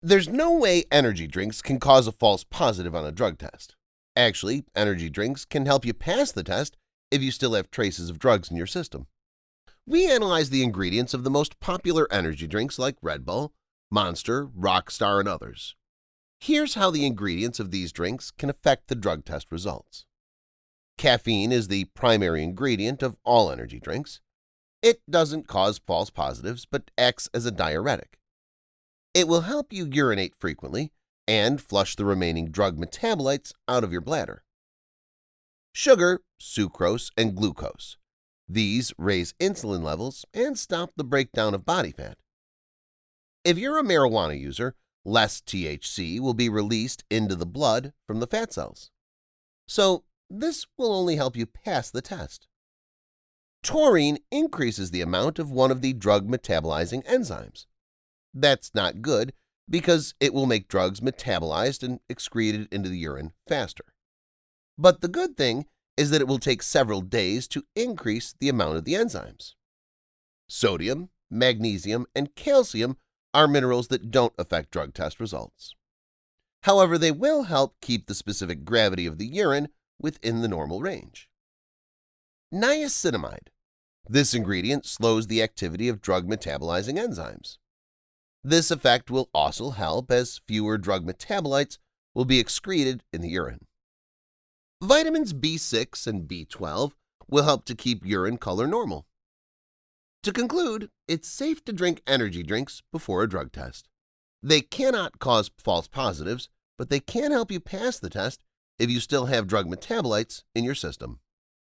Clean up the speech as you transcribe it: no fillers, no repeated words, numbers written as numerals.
There's no way energy drinks can cause a false positive on a drug test. Actually, energy drinks can help you pass the test if you still have traces of drugs in your system. We analyzed the ingredients of the most popular energy drinks like Redbull, Monster, Rockstar, and others. Here's how the ingredients of these drinks can affect the drug test results. Caffeine is the primary ingredient of all energy drinks. It doesn't cause false positives but acts as a diuretic. It will help you urinate frequently and flush the remaining drug metabolites out of your bladder. Sugar, sucrose, and glucose. These raise insulin levels and stop the breakdown of body fat. If you're a marijuana user, less THC will be released into the blood from the fat cells. So, this will only help you pass the test. Taurine increases the amount of one of the drug metabolizing enzymes. That's not good because it will make drugs metabolized and excreted into the urine faster. But the good thing is that it will take several days to increase the amount of the enzymes. Sodium, magnesium, and calcium are minerals that don't affect drug test results. However, they will help keep the specific gravity of the urine within the normal range. Niacinamide. This ingredient slows the activity of drug metabolizing enzymes. This effect will also help as fewer drug metabolites will be excreted in the urine. Vitamins B6 and B12 will help to keep urine color normal. To conclude, it's safe to drink energy drinks before a drug test. They cannot cause false positives, but they can help you pass the test if you still have drug metabolites in your system.